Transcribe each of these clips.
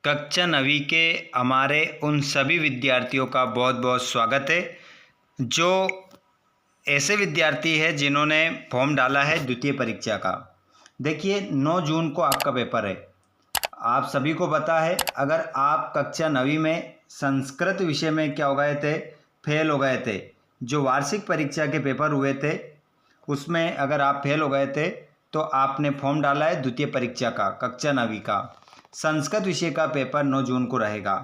कक्षा 9वीं के हमारे उन सभी विद्यार्थियों का बहुत बहुत स्वागत है जो ऐसे विद्यार्थी हैं जिन्होंने फॉर्म डाला है द्वितीय परीक्षा का। देखिए 9 जून को आपका पेपर है। आप सभी को पता है, अगर आप कक्षा 9वीं में संस्कृत विषय में क्या हो गए थे, फेल हो गए थे, जो वार्षिक परीक्षा के पेपर हुए थे उसमें अगर आप फेल हो गए थे तो आपने फॉर्म डाला है द्वितीय परीक्षा का, कक्षा 9वीं का। संस्कृत विषय का पेपर 9 जून को रहेगा,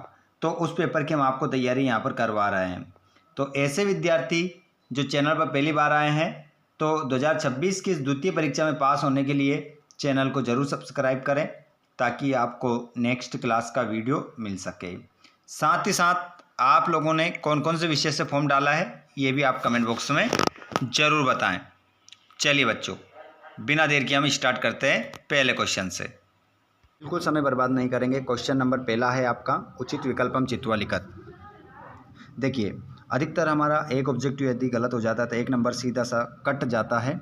तो उस पेपर की हम आपको तैयारी यहाँ पर करवा रहे हैं। तो ऐसे विद्यार्थी जो चैनल पर पहली बार आए हैं, तो 2026 की इस द्वितीय परीक्षा में पास होने के लिए चैनल को ज़रूर सब्सक्राइब करें ताकि आपको नेक्स्ट क्लास का वीडियो मिल सके। साथ ही साथ आप लोगों ने कौन कौन से विषय से फॉर्म डाला है ये भी आप कमेंट बॉक्स में ज़रूर बताएं। चलिए बच्चों, बिना देर किए हम स्टार्ट करते हैं पहले क्वेश्चन से। बिल्कुल समय बर्बाद नहीं करेंगे। क्वेश्चन नंबर पहला है आपका, उचित विकल्पम चित्वा लिखत। देखिए, अधिकतर हमारा एक ऑब्जेक्टिव यदि गलत हो जाता है तो एक नंबर सीधा सा कट जाता है।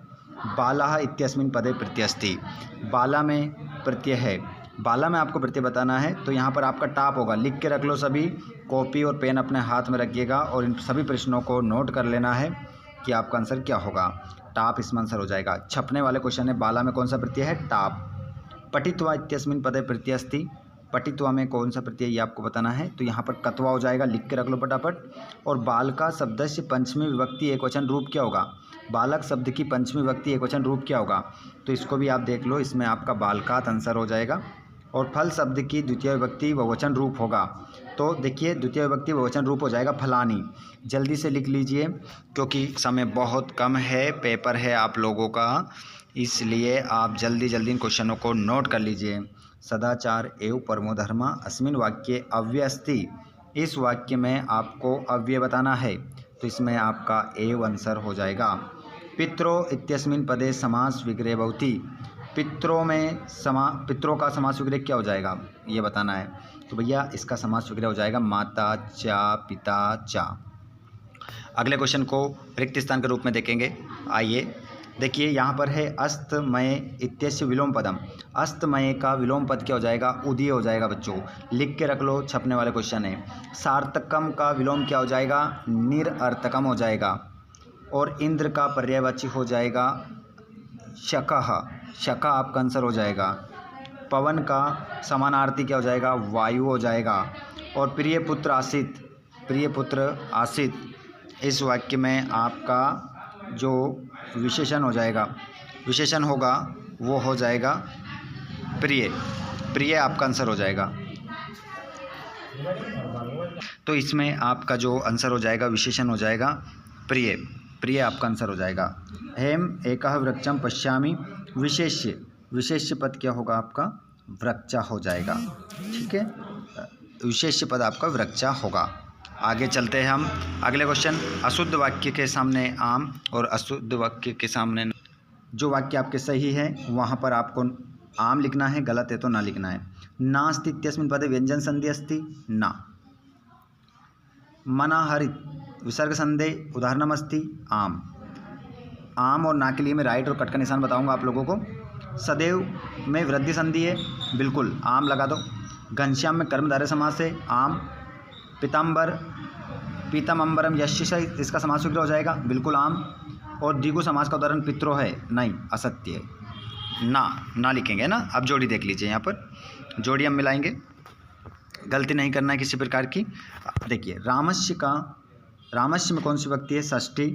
बाला इत्यस्मिन् पदे प्रत्यय अस्ति। बाला में प्रत्यय है, बाला में आपको प्रत्यय बताना है, तो यहाँ पर आपका टाप होगा। लिख के रख लो सभी, कॉपी और पेन अपने हाथ में रखिएगा और इन सभी प्रश्नों को नोट कर लेना है कि आपका आंसर क्या होगा। टाप इसमें आंसर हो जाएगा। छपने वाले क्वेश्चन है, बाला में कौन सा प्रत्यय है, टाप। पठित्वा इत्यस्मिन् पदे प्रत्यय अस्ति। पठित्वा में कौन सा प्रत्यय ये आपको बताना है, तो यहाँ पर कत्वा हो जाएगा, लिख के रख लो फटाफट। और बालका शब्दस्य पंचमी विभक्ति एकवचन रूप क्या होगा, बालक शब्द की पंचमी विभक्ति एकवचन रूप क्या होगा, तो इसको भी आप देख लो। इसमें आपका बालकात आंसर हो जाएगा। और फल शब्द की द्वितीय विभक्ति बहुवचन रूप होगा, तो देखिए द्वितीय विभक्ति बहुवचन रूप हो जाएगा फलानी। जल्दी से लिख लीजिए क्योंकि समय बहुत कम है, पेपर है आप लोगों का, इसलिए आप जल्दी जल्दी इन क्वेश्चनों को नोट कर लीजिए। सदाचार एवं परमो धर्म अस्मिन् वाक्ये अव्यय अस्ति। इस वाक्य में आपको अव्यय बताना है, तो इसमें आपका एव आंसर हो जाएगा। पित्रो इत्यस्मिन् पदे समास विग्रह भवति। पित्रों में पित्रों का समास विग्रह क्या हो जाएगा ये बताना है, तो भैया इसका समास विग्रह हो जाएगा माता चा पिता चा। अगले क्वेश्चन को रिक्त स्थान के रूप में देखेंगे। आइए देखिए, यहाँ पर है अस्तमय इत्यस्य विलोम पदम। अस्तमय का विलोम पद क्या हो जाएगा, उदय हो जाएगा बच्चों, लिख के रख लो, छपने वाले क्वेश्चन है। सार्थकम का विलोम क्या हो जाएगा, निरर्थकम हो जाएगा। और इंद्र का पर्यायवाची हो जाएगा शकः, शका आपका आंसर हो जाएगा। पवन का समानार्थी क्या हो जाएगा, वायु हो जाएगा। और प्रिय पुत्र आसित, प्रिय पुत्र आसित, इस वाक्य में आपका जो विशेषण हो जाएगा, विशेषण होगा वो हो जाएगा प्रिय। प्रिय आपका आंसर हो जाएगा, तो इसमें आपका जो आंसर हो जाएगा विशेषण हो जाएगा प्रिय। प्रिय आपका आंसर हो जाएगा। हेम एकः वृक्षम पश्यामि विशेष्य, विशेष्य पद क्या होगा आपका, वृक्षा हो जाएगा। ठीक है, विशेष्य पद आपका वृक्षा होगा। आगे चलते हैं हम। अगले क्वेश्चन, अशुद्ध वाक्य के सामने आम और अशुद्ध वाक्य के सामने जो वाक्य आपके सही है वहाँ पर आपको आम लिखना है, गलत है तो ना लिखना है। नास्ति इत्यस्मिन् पदे व्यंजन संधि अस्ति, ना। मना हरित विसर्ग संधे उदाहरणमस्ति, आम। आम और ना के लिए मैं राइट और कट का निशान बताऊंगा आप लोगों को। सदैव में वृद्धि संधि है, बिल्कुल आम लगा दो। घनश्याम में कर्मधारय समास है, आम। पीताम्बर पीतम अम्बरम यश, इसका समास विग्रह हो जाएगा, बिल्कुल आम। और द्विगु समास का उदाहरण पित्रो है, नहीं, असत्य है, ना लिखेंगे ना। अब जोड़ी देख लीजिए, यहाँ पर जोड़ी हम मिलाएंगे, गलती नहीं करना है किसी प्रकार की। देखिए रामस्य में कौन सी विभक्ति है, षष्ठी।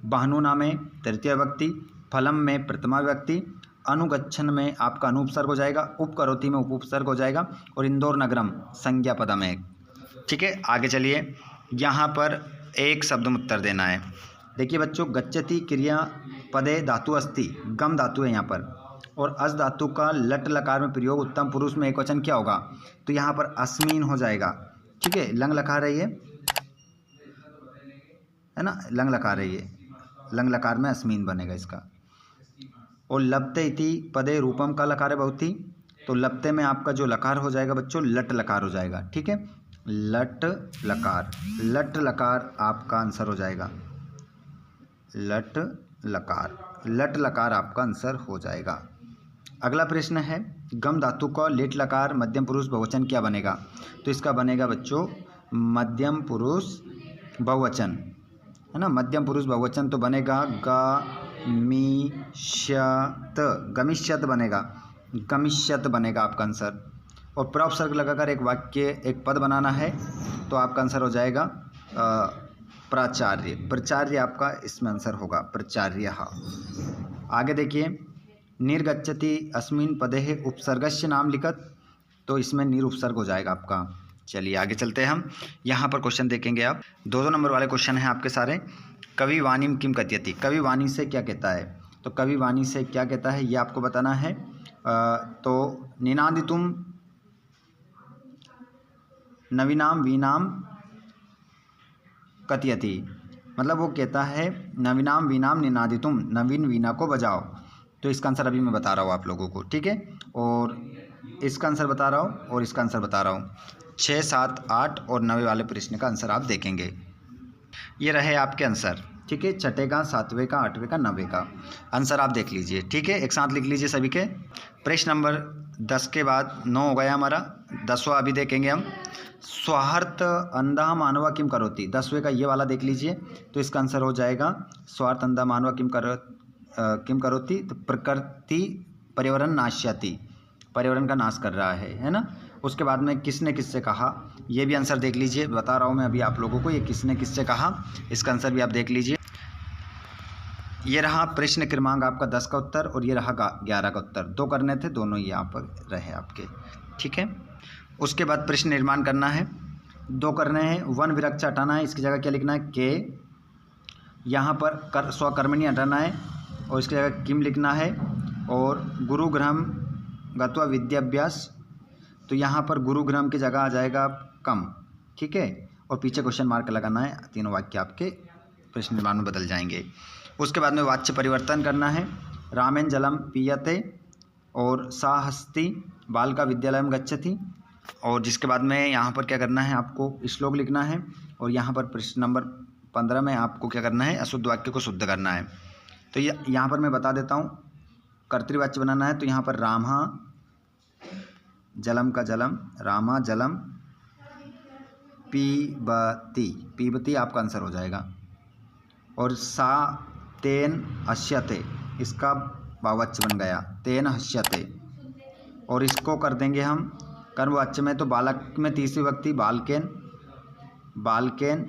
बहनूना में तृतीय विभक्ति। फलम में प्रथमा विभक्ति। अनुगच्छन में आपका अनुपसर्ग हो जाएगा। उपकरोति में उपसर्ग हो जाएगा। और इंदौर नगरम संज्ञा पदम है। ठीक है, आगे चलिए। यहाँ पर एक शब्द में उत्तर देना है। देखिए बच्चों, गच्छति क्रिया पदे धातु अस्ति, गम धातु है यहाँ पर। और अस धातु का लट लकार में प्रयोग उत्तम पुरुष में एकवचन क्या होगा, तो यहाँ पर अस्मीन हो जाएगा। ठीक है, लंग लकार है ये, है ना, लंग लकार है ये, लंग लकार में अस्मीन बनेगा इसका। और लप्ते इति पदे रूपम का लकार है बहुती, तो लप्ते में आपका जो लकार हो जाएगा बच्चों लट लकार हो जाएगा। ठीक है, लट लकार, लट लकार आपका आंसर हो जाएगा, लट लकार, लट लकार आपका आंसर हो जाएगा। अगला प्रश्न है, गम धातु का लेट लकार मध्यम पुरुष बहुवचन क्या बनेगा? तो इसका बनेगा बच्चों मध्यम पुरुष बहुवचन, है ना। मध्यम पुरुष बहुवचन तो बनेगा गमिष्यत, गमिष्यत बनेगा, गमिष्यत बनेगा आपका आंसर। और प्रउपसर्ग लगाकर एक वाक्य एक पद बनाना है तो आपका आंसर हो जाएगा प्राचार्य, प्राचार्य आपका इसमें आंसर होगा, प्राचार्य। आगे देखिए, निर्गच्छति अस्मिन् पदे उपसर्गस्य नाम लिखत, तो इसमें निर उपसर्ग हो जाएगा आपका। चलिए आगे चलते हैं हम। यहाँ पर क्वेश्चन देखेंगे आप, 2 नंबर वाले क्वेश्चन हैं आपके सारे। कवि वाणीम किम कथयति, कवि वाणी से क्या कहता है? तो कवि वाणी से क्या कहता है ये आपको बताना है। तो निनादितुम नवीनाम वीनाम कथयति, मतलब वो कहता है नवीनाम वीनाम निनादितुम, नवीन वीणा को बजाओ। तो इसका आंसर अभी मैं बता रहा हूँ आप लोगों को, ठीक है। और इसका आंसर बता रहा हूँ और इसका आंसर बता रहा हूँ। 6, 7, 8 और 9 वाले प्रश्न का आंसर आप देखेंगे। ये रहे आपके आंसर, ठीक है। 6 का, 7वें का, 8वें का, 9वें का आंसर आप देख लीजिए, ठीक है। एक साथ लिख लीजिए सभी के। प्रश्न नंबर 10 के बाद 9 हो गया हमारा, 10वां अभी देखेंगे हम। स्वार्थ अंधा मानवा किम करोति, 10वें का ये वाला देख लीजिए। तो इसका आंसर हो जाएगा स्वार्थ अंधा मानवा किम करोति, तो प्रकृति पर्यावरण नाश्यति, पर्यावरण का नाश कर रहा है ना। उसके बाद में किसने किससे कहा, ये भी आंसर देख लीजिए। बता रहा हूँ मैं अभी आप लोगों को, ये किसने किससे कहा, इसका आंसर भी आप देख लीजिए। ये रहा प्रश्न क्रमांक आपका 10 का उत्तर और ये रहा 11 का उत्तर। 2 करने थे, दोनों ही यहाँ पर रहे आपके, ठीक है। उसके बाद प्रश्न निर्माण करना है, 2 करने हैं। वन विरक्षा हटाना है, इसकी जगह क्या लिखना है के, यहाँ पर स्वकर्मणी हटाना है और इसकी जगह किम लिखना है। और गुरुग्रहम गत्वा विद्याभ्यास, तो यहाँ पर गुरुग्रहम की जगह आ जाएगा कम, ठीक है। और पीछे क्वेश्चन मार्क लगाना है, तीनों वाक्य आपके प्रश्न निर्माण में बदल जाएंगे। उसके बाद में वाच्य परिवर्तन करना है, रामेन जलम पीयते और सा हस्ती बालिका विद्यालयम गच्छति। और जिसके बाद में यहाँ पर क्या करना है, आपको श्लोक लिखना है। और यहाँ पर प्रश्न नंबर 15 में आपको क्या करना है, अशुद्ध वाक्य को शुद्ध करना है। तो यहाँ पर मैं बता देता हूँ, कर्तृवाच्य बनाना है। तो यहाँ पर रामा जलम का जलम, रामा जलम पीबती, पीबती आपका आंसर हो जाएगा। और सा तेन हस्यते, इसका भाववाच्य बन गया, तेन हस्यते। और इसको कर देंगे हम कर्मवाच्य में, तो बालक में तीसरी विभक्ति बालकेन, बालकेन,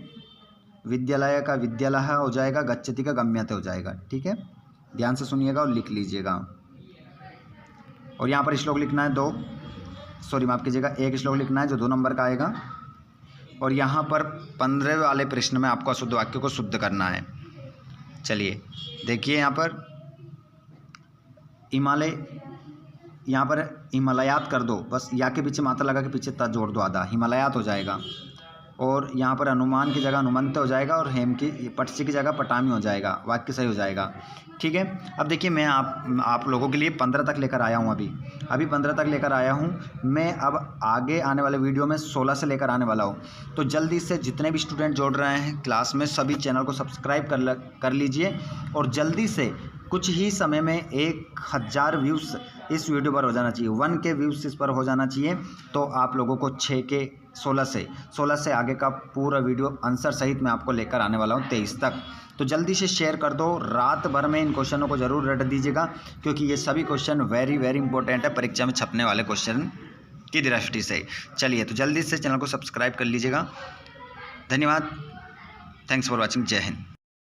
विद्यालय का विद्यालय हो जाएगा, गच्छति का गम्यते हो जाएगा, ठीक है। ध्यान से सुनिएगा और लिख लीजिएगा। और यहाँ पर श्लोक लिखना है 2, सॉरी माफ कीजिएगा, 1 श्लोक लिखना है जो 2 नंबर का आएगा। और यहाँ पर 15वें वाले प्रश्न में आपको अशुद्ध वाक्य को शुद्ध करना है। चलिए देखिए, यहाँ पर हिमालय, यहाँ पर हिमालयात कर दो, बस या के पीछे मात्रा लगा के पीछे ता जोड़ दो आधा, हिमालयात हो जाएगा। और यहाँ पर हनुमान की जगह हनुमंत हो जाएगा और हेम की पटसी की जगह पटामी हो जाएगा, वाक्य सही हो जाएगा, ठीक है। अब देखिए, मैं आप लोगों के लिए 15 तक लेकर आया हूँ, अभी 15 तक लेकर आया हूँ। मैं अब आगे आने वाले वीडियो में 16 से लेकर आने वाला हूँ। तो जल्दी से जितने भी स्टूडेंट जोड़ रहे हैं क्लास में, सभी चैनल को सब्सक्राइब कर लीजिए। और जल्दी से कुछ ही समय में 1000 व्यूज़ इस वीडियो पर हो जाना चाहिए, 1K व्यूज़ इस पर हो जाना चाहिए। तो आप लोगों को 16 से आगे का पूरा वीडियो आंसर सहित मैं आपको लेकर आने वाला हूँ 23 तक। तो जल्दी से शेयर कर दो, रात भर में इन क्वेश्चनों को ज़रूर रट दीजिएगा, क्योंकि ये सभी क्वेश्चन वेरी वेरी इंपॉर्टेंट है परीक्षा में छपने वाले क्वेश्चन की दृष्टि से। चलिए, तो जल्दी से चैनल को सब्सक्राइब कर लीजिएगा। धन्यवाद, थैंक्स फॉर वॉचिंग, जय हिंद।